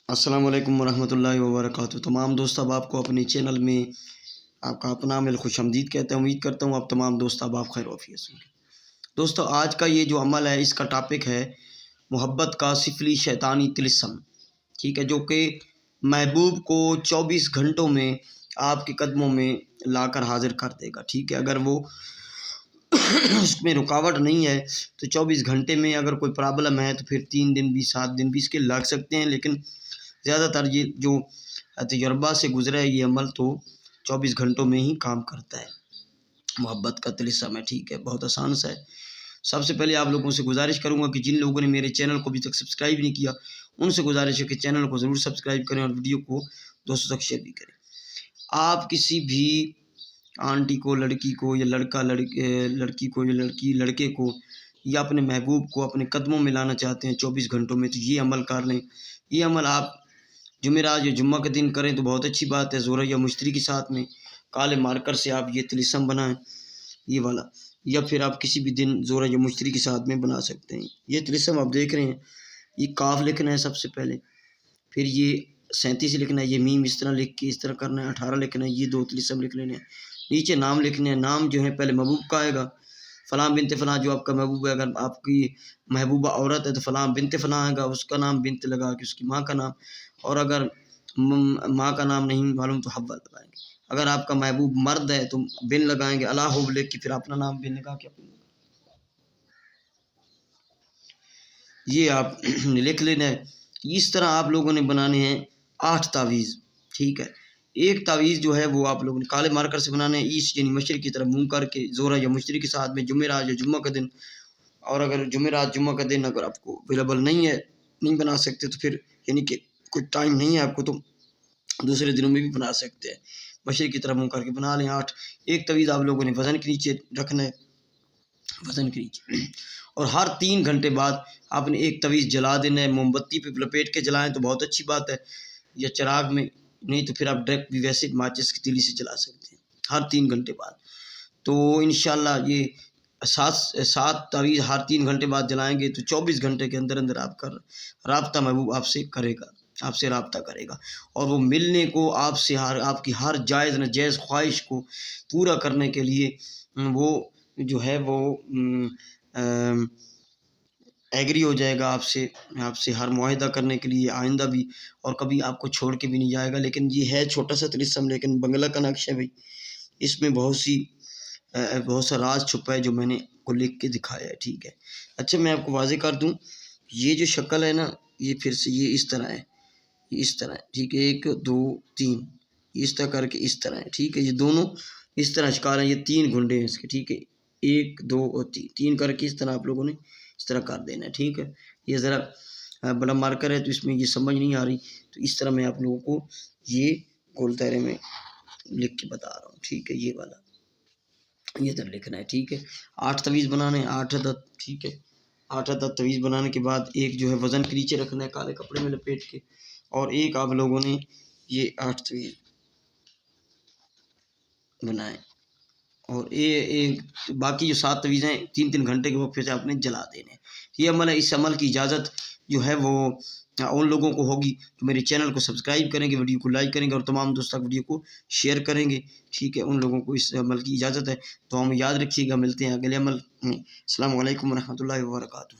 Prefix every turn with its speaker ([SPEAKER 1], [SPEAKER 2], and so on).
[SPEAKER 1] السلام علیکم ورحمۃ اللہ وبرکاتہ۔ تمام دوست احباب کو اپنے چینل میں آپ کا اپنا عمل خوش آمدید کہتا ہوں۔ امید کرتا ہوں آپ تمام دوست احباب خیر و عافیت سے ہوں گے۔ دوستو، آج کا یہ جو عمل ہے اس کا ٹاپک ہے محبت کا سفلی شیطانی طلسم، ٹھیک ہے، جو کہ محبوب کو 24 گھنٹوں میں آپ کے قدموں میں لا کر حاضر کر دے گا، ٹھیک ہے۔ اگر وہ اس میں رکاوٹ نہیں ہے تو 24 گھنٹے میں، اگر کوئی پرابلم ہے تو پھر 3 دن بھی 7 دن بھی اس کے لگ سکتے ہیں، لیکن زیادہ تر یہ جو تجربہ سے گزرا ہے یہ عمل تو 24 گھنٹوں میں ہی کام کرتا ہے۔ محبت کا طلسم ہے، ٹھیک ہے، بہت آسان سا ہے۔ سب سے پہلے آپ لوگوں سے گزارش کروں گا کہ جن لوگوں نے میرے چینل کو ابھی تک سبسکرائب نہیں کیا ان سے گزارش ہے کہ چینل کو ضرور سبسکرائب کریں اور ویڈیو کو دوستوں تک شیئر بھی کریں۔ آپ کسی بھی آنٹی کو، لڑکی کو، یا لڑکی کو، یا لڑکی لڑکے کو، یا اپنے محبوب کو اپنے قدموں میں لانا چاہتے ہیں 24 گھنٹوں میں، تو یہ عمل کر لیں۔ یہ عمل آپ جمعرات یا جمعہ کے دن کریں تو بہت اچھی بات ہے۔ زورہ یا مشتری کے ساتھ میں کالے مارکر سے آپ یہ طلسم بنائیں، یہ والا، یا پھر آپ کسی بھی دن زورہ یا مشتری کے ساتھ میں بنا سکتے ہیں۔ یہ طلسم آپ دیکھ رہے ہیں، یہ کاف لکھنا ہے سب سے پہلے، پھر یہ 37 لکھنا ہے، یہ میم اس طرح لکھ کے اس طرح کرنا ہے، 18 لکھنا ہے، یہ 2 طلسم لکھ لینے ہیں۔ نیچے نام لکھنے ہیں، نام جو ہے پہلے محبوب کا آئے گا، فلاں بنت فلاں جو آپ کا محبوب ہے، اگر آپ کی محبوبہ عورت ہے تو فلاں بنت فلاں آئے گا، اس کا نام بنت لگا کے اس کی ماں کا نام، اور اگر ماں کا نام نہیں معلوم تو حوا لگائیں گے۔ اگر آپ کا محبوب مرد ہے تو بن لگائیں گے، اللہ حب لکھ کے پھر اپنا نام بن لگا کے یہ آپ لکھ لینا ہے۔ اس طرح آپ لوگوں نے بنانے ہیں 8 تعویذ، ٹھیک ہے۔ ایک تعویذ جو ہے وہ آپ لوگوں نے کالے مارکر سے بنانے ہیں، ایسٹ یعنی مشرق کی طرف منہ کر کے، زورہ یا مشتری کے ساتھ میں جمعرات یا جمعہ کا دن، اور اگر جمعرات جمعہ کا دن اگر آپ کو اویلیبل نہیں ہے، نہیں بنا سکتے تو پھر یعنی کہ کوئی ٹائم نہیں ہے آپ کو تو دوسرے دنوں میں بھی بنا سکتے ہیں۔ مشرق کی طرف منہ کر کے بنا لیں 8۔ ایک تعویذ آپ لوگوں نے وزن کے نیچے رکھنا ہے، وزن کے نیچے، اور ہر 3 گھنٹے بعد آپ نے ایک تعویذ جلا دینا ہے۔ موم بتی پہ لپیٹ کے جلائیں تو بہت اچھی بات ہے، یا چراغ میں، نہیں تو پھر آپ ڈائریکٹ بھی ویسے ماچس کی تیلی سے جلا سکتے ہیں ہر 3 گھنٹے بعد۔ تو انشاءاللہ یہ 7 تعویذ ہر 3 گھنٹے بعد جلائیں گے تو 24 گھنٹے کے اندر اندر آپ کا رابطہ محبوب آپ سے کرے گا، آپ سے رابطہ کرے گا، اور وہ ملنے کو آپ سے آپ کی ہر جائز ناجائز خواہش کو پورا کرنے کے لیے وہ جو ہے وہ ایگری ہو جائے گا آپ سے ہر معاہدہ کرنے کے لیے آئندہ بھی، اور کبھی آپ کو چھوڑ کے بھی نہیں جائے گا۔ لیکن یہ ہے چھوٹا سا طلسم، لیکن بنگلہ کا نقش ہے بھائی، اس میں بہت سا راز چھپا ہے جو میں نے کو لکھ کے دکھایا ہے، ٹھیک ہے۔ اچھا، میں آپ کو واضح کر دوں، یہ جو شکل ہے نا، یہ پھر سے یہ اس طرح ہے، یہ اس طرح ہے، ٹھیک ہے، 1 2 3 اس طرح کر کے اس طرح ہے، ٹھیک ہے۔ یہ دونوں اس طرح اشکال ہیں، یہ 3 گھنڈے ہیں اس کے، ٹھیک ہے، 1 2 اور 3 کر کے اس طرح آپ لوگوں نے اس طرح کر دینا ہے، ٹھیک ہے۔ یہ ذرا بڑا مارکر ہے تو اس میں یہ سمجھ نہیں آ رہی، تو اس طرح میں آپ لوگوں کو یہ گول دائرے میں لکھ کے بتا رہا ہوں، ٹھیک ہے۔ یہ والا یہ طرح لکھنا ہے، ٹھیک ہے۔ 8 تعویذ بنانے ہیں، 8 عدد، ٹھیک ہے۔ 8 عدد تعویذ بنانے کے بعد ایک جو ہے وزن کے نیچے رکھنا ہے کالے کپڑے میں لپیٹ کے، اور ایک آپ لوگوں نے یہ 8 تعویذ بنائیں، اور باقی جو 7 تعویذ ہیں 3 گھنٹے کے وقفے سے آپ نے جلا دینے۔ یہ عمل ہے، اس عمل کی اجازت جو ہے وہ ان لوگوں کو ہوگی تو میرے چینل کو سبسکرائب کریں گے، ویڈیو کو لائک کریں گے، اور تمام دوستوں تک ویڈیو کو شیئر کریں گے، ٹھیک ہے۔ ان لوگوں کو اس عمل کی اجازت ہے، تو ہم یاد رکھیے گا، ملتے ہیں اگلے عمل میں۔ السلام علیکم ورحمۃ اللہ وبرکاتہ۔